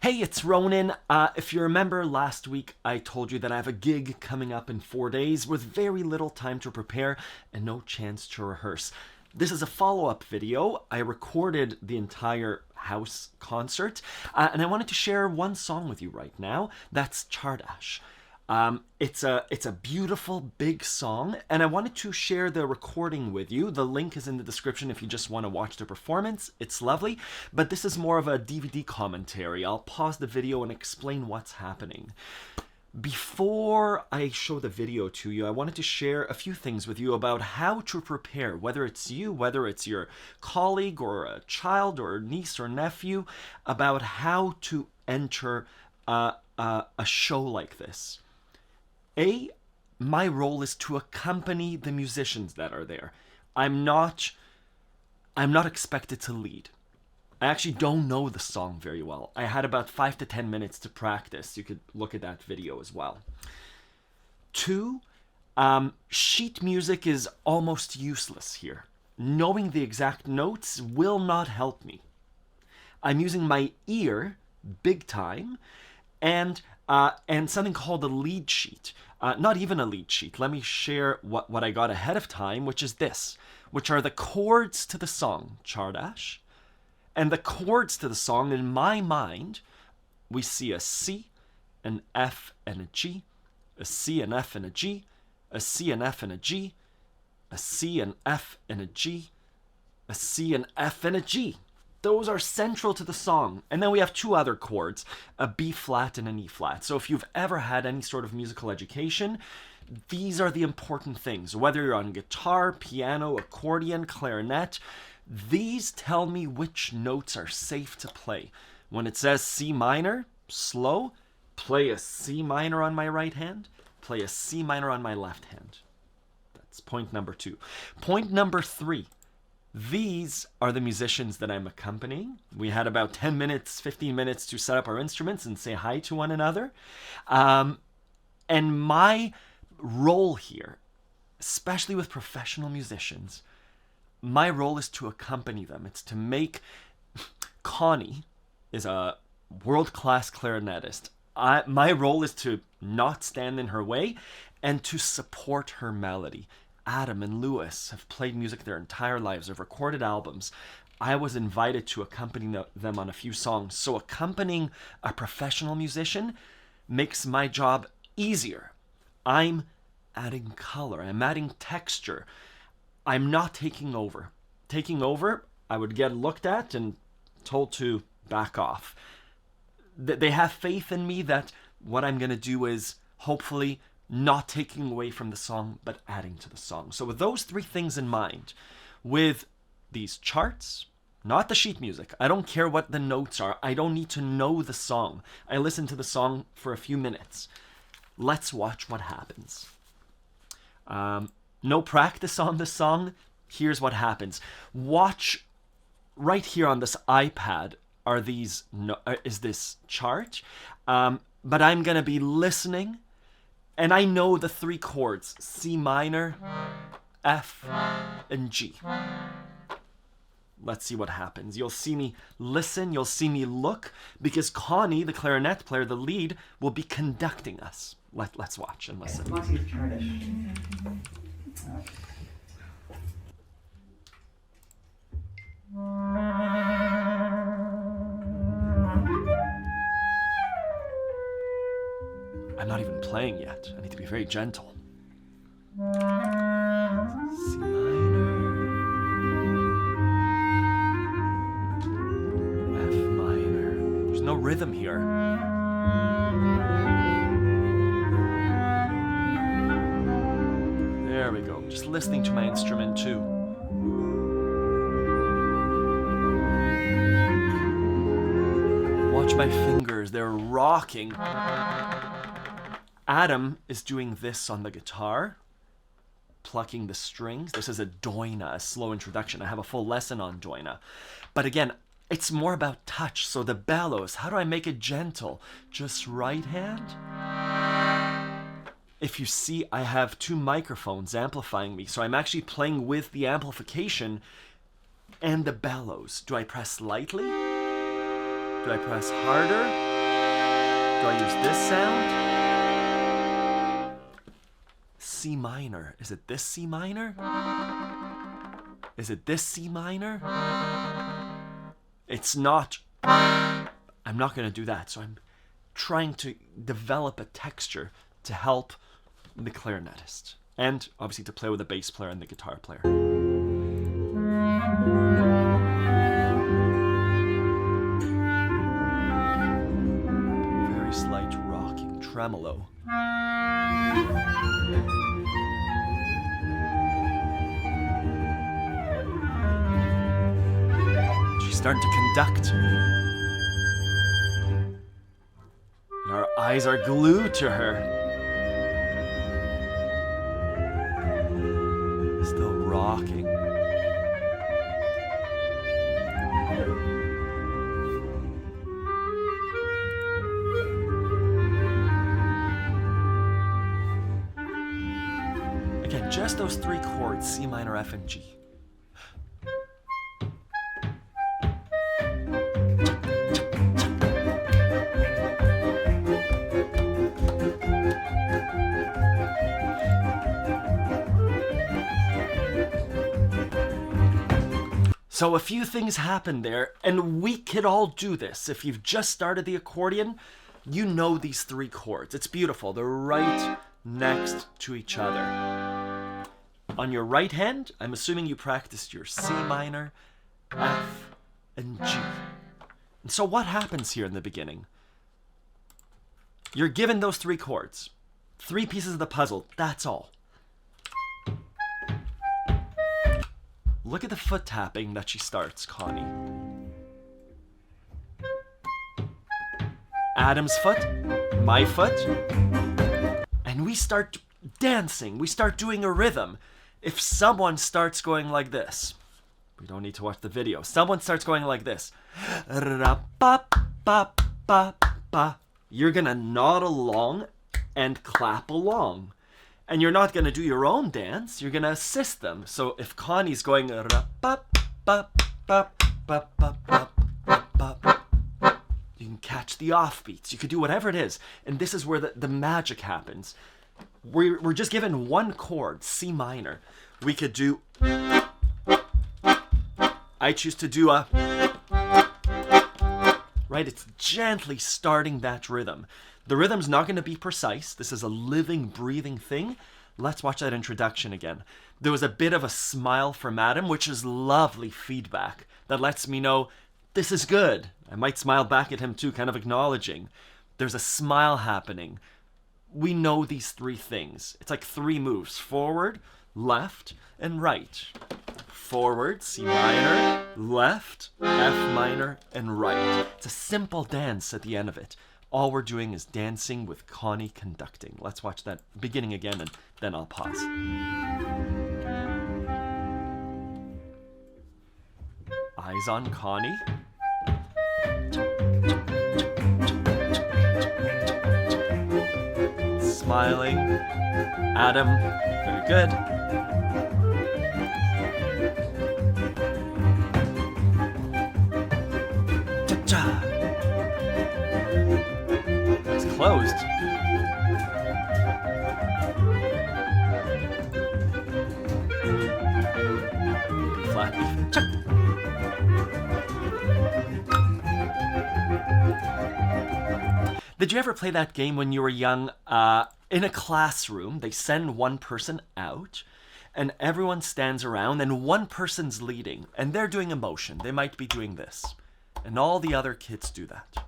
Hey, it's Ronan. If you remember last week, I told you that I have a gig coming up in 4 days with very little time to prepare and no chance to rehearse. This is a follow-up video. I recorded the entire house concert, and I wanted to share one song with you right now. That's Chardash. It's a beautiful big song, and I wanted to share the recording with you. The link is in the description if you just want to watch the performance. It's lovely, but this is more of a DVD commentary. I'll pause the video and explain what's happening. Before I show the video to you, I wanted to share a few things with you about how to prepare, whether it's you, whether it's your colleague or a child or niece or nephew, about how to enter a show like this. My role is to accompany the musicians that are there. I'm not expected to lead. I actually don't know the song very well. I had about 5 to 10 minutes to practice. You could look at that video as well. 2, sheet music is almost useless here. Knowing the exact notes will not help me. I'm using my ear big time, and something called a lead sheet. Not even a lead sheet. Let me share what I got ahead of time, which is this, which are the chords to the song, Chardash. And the chords to the song, in my mind, we see a C, an F, and a G, a C, an F, and a G, a C, an F, and a G, a C, an F, and a G, a C, an F, and a G. Those are central to the song. And then we have 2 other chords, a B flat and an E flat. So if you've ever had any sort of musical education, these are the important things. Whether you're on guitar, piano, accordion, clarinet, these tell me which notes are safe to play. When it says C minor, slow, play a C minor on my right hand, play a C minor on my left hand. That's point number 2. Point number 3. These are the musicians that I'm accompanying. We had about 10 minutes, 15 minutes to set up our instruments and say hi to one another. And my role here, especially with professional musicians, my role is to accompany them. It's to make... Connie is a world-class clarinetist. My role is to not stand in her way and to support her melody. Adam and Lewis have played music their entire lives. They've recorded albums. I was invited to accompany them on a few songs. So accompanying a professional musician makes my job easier. I'm adding color. I'm adding texture. I'm not taking over. Taking over, I would get looked at and told to back off. They have faith in me that what I'm going to do is hopefully not taking away from the song, but adding to the song. So with those 3 things in mind, with these charts, not the sheet music, I don't care what the notes are. I don't need to know the song. I listen to the song for a few minutes. Let's watch what happens. No practice on the song. Here's what happens. Watch right here on this iPad is this chart. But I'm going to be listening. And I know the 3 chords, C minor, F, and G. Let's see what happens. You'll see me listen, you'll see me look, because Connie, the clarinet player, the lead, will be conducting us. Let's watch and listen. Let's use Chardash. I'm not even playing yet. I need to be very gentle. C minor, F minor. There's no rhythm here. There we go. Just listening to my instrument too. Watch my fingers. They're rocking. Adam is doing this on the guitar, plucking the strings. This is a doina, a slow introduction. I have a full lesson on doina. But again, it's more about touch. So the bellows, how do I make it gentle? Just right hand. If you see, I have 2 microphones amplifying me. So I'm actually playing with the amplification and the bellows. Do I press lightly? Do I press harder? Do I use this sound? C minor. Is it this C minor? Is it this C minor? It's not. I'm not going to do that. So I'm trying to develop a texture to help the clarinetist. And obviously to play with the bass player and the guitar player. Very slight rocking tremolo. She's starting to conduct. And our eyes are glued to her. Still rocking. Again, just those three chords, C minor, F, and G. So a few things happened there, and we could all do this. If you've just started the accordion, you know these three chords. It's beautiful. They're right next to each other. On your right hand, I'm assuming you practiced your C minor, F, and G. And so what happens here in the beginning? You're given those three chords. Three pieces of the puzzle, that's all. Look at the foot tapping that she starts, Connie. Adam's foot, my foot, and we start dancing. We start doing a rhythm. If someone starts going like this, we don't need to watch the video. Someone starts going like this. You're gonna nod along and clap along. And you're not going to do your own dance, you're going to assist them. So if Connie's going, you can catch the offbeats, you could do whatever it is. And this is where the magic happens. We're just given one chord, C minor. We could do, I choose to do a, right? It's gently starting that rhythm. The rhythm's not going to be precise. This is a living, breathing thing. Let's watch that introduction again. There was a bit of a smile from Adam, which is lovely feedback. That lets me know this is good. I might smile back at him too, kind of acknowledging. There's a smile happening. We know these three things. It's like three moves. Forward, left, and right. Forward, C minor, left, F minor, and right. It's a simple dance at the end of it. All we're doing is dancing with Connie conducting. Let's watch that beginning again, and then I'll pause. Eyes on Connie. Smiling. Adam, very good. Cha-cha. Closed. Flat beef. Chuck. Did you ever play that game when you were young? In a classroom, they send one person out and everyone stands around and one person's leading and they're doing emotion. They might be doing this. And all the other kids do that.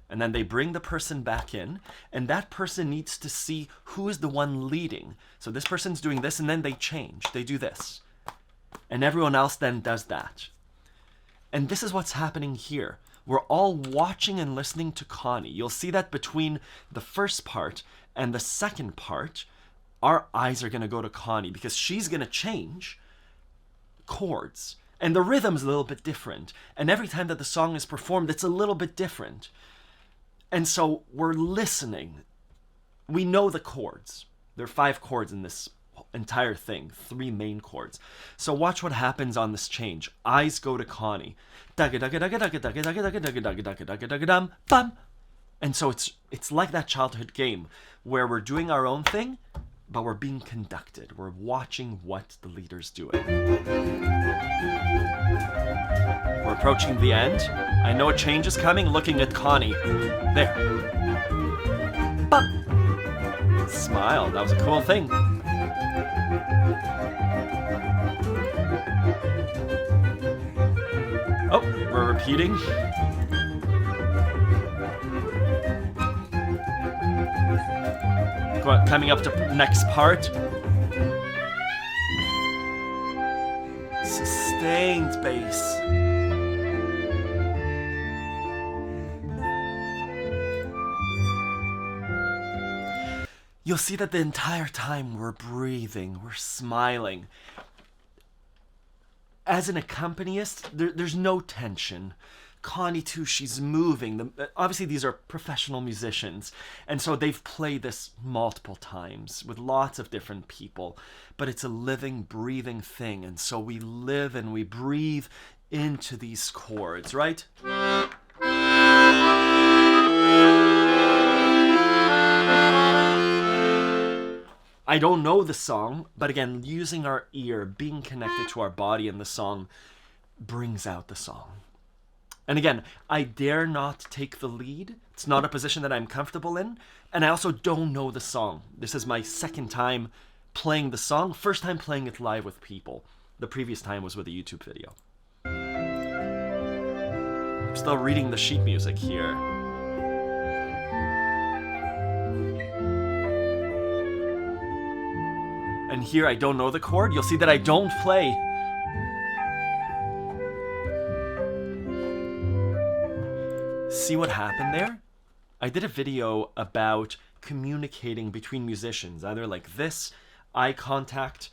And then they bring the person back in, and that person needs to see who is the one leading. So this person's doing this, and then they change. They do this. And everyone else then does that. And this is what's happening here. We're all watching and listening to Connie. You'll see that between the first part and the second part, our eyes are going to go to Connie because she's going to change chords. And the rhythm's a little bit different. And every time that the song is performed, it's a little bit different. And so we're listening. We know the chords. There are 5 chords in this entire thing, 3 main chords. So watch what happens on this change. Eyes go to Connie. And And so it's like that childhood game where we're doing our own thing, but we're being conducted. We're watching what the leader's doing. We're approaching the end. I know a change is coming, looking at Connie. There. Bop. Smile. That was a cool thing. Oh, we're repeating. Coming up to next part. Sustained bass. You'll see that the entire time we're breathing, we're smiling. As an accompanist, there's no tension. Connie too, she's moving. Obviously these are professional musicians, and so they've played this multiple times with lots of different people, but it's a living, breathing thing, and so we live and we breathe into these chords, right? I don't know the song, but again, using our ear, being connected to our body in the song brings out the song. And again, I dare not take the lead. It's not a position that I'm comfortable in. And I also don't know the song. This is my second time playing the song. First time playing it live with people. The previous time was with a YouTube video. I'm still reading the sheet music here. And here I don't know the chord. You'll see that I don't play. See what happened there? I did a video about communicating between musicians, either like this, eye contact,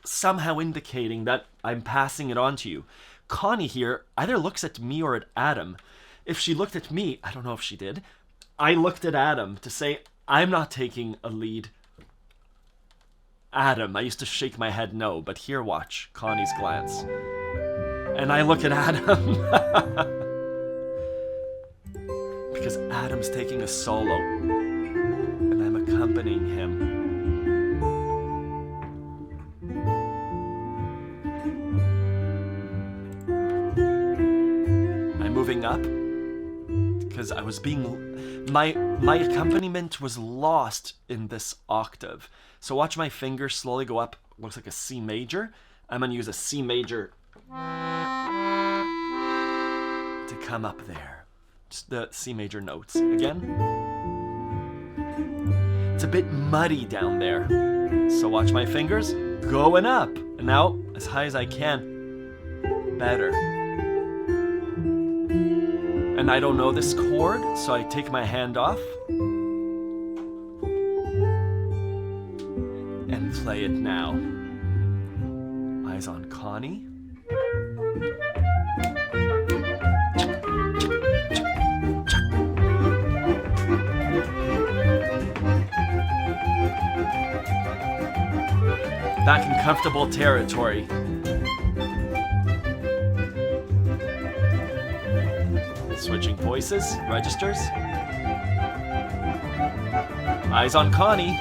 somehow indicating that I'm passing it on to you. Connie here either looks at me or at Adam. If she looked at me, I don't know if she did, I looked at Adam to say, I'm not taking a lead. Adam, I used to shake my head no, but here watch Connie's glance. And I look at Adam. Because Adam's taking a solo, and I'm accompanying him. I'm moving up, because I was being... My accompaniment was lost in this octave. So watch my fingers slowly go up, looks like a C major. I'm going to use a C major to come up there. Just the C major notes. Again. It's a bit muddy down there. So watch my fingers going up. And now, as high as I can. Better. And I don't know this chord, so I take my hand off. And play it now. Eyes on Connie. Back in comfortable territory. Switching voices, registers. Eyes on Connie.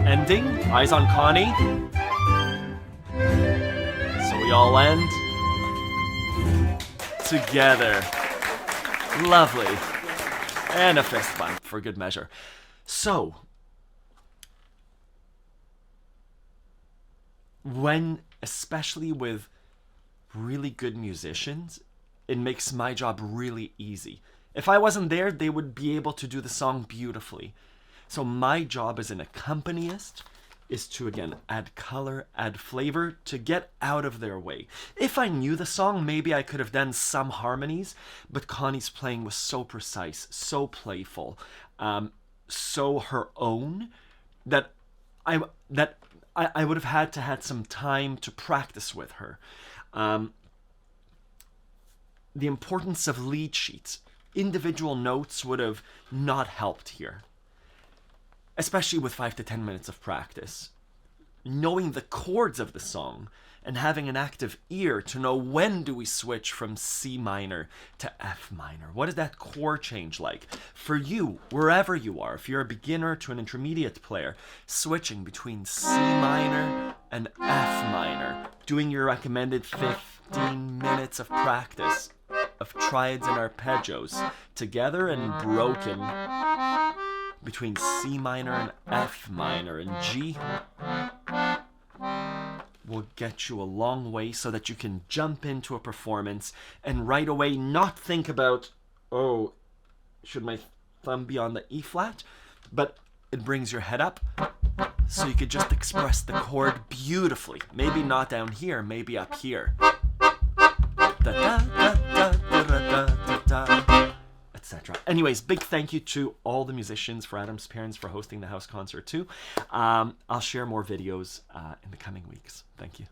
Ending, eyes on Connie. So we all end together. Lovely. And a fist bump for good measure. So, especially with really good musicians, it makes my job really easy. If I wasn't there, they would be able to do the song beautifully. So my job as an accompanist is to, again, add color, add flavor, to get out of their way. If I knew the song, maybe I could have done some harmonies, but Connie's playing was so precise, so playful, so her own, that I would have had to had some time to practice with her. The importance of lead sheets, individual notes would have not helped here. Especially with 5 to 10 minutes of practice. Knowing the chords of the song and having an active ear to know when do we switch from C minor to F minor. What is that chord change like? For you, wherever you are, if you're a beginner to an intermediate player, switching between C minor and F minor, doing your recommended 15 minutes of practice of triads and arpeggios together and broken between C minor and F minor and G will get you a long way so that you can jump into a performance and right away not think about, oh, should my thumb be on the E flat? But it brings your head up so you could just express the chord beautifully. Maybe not down here, maybe up here. Etc. Anyways, big thank you to all the musicians for Adam's parents for hosting the house concert too. I'll share more videos in the coming weeks. Thank you.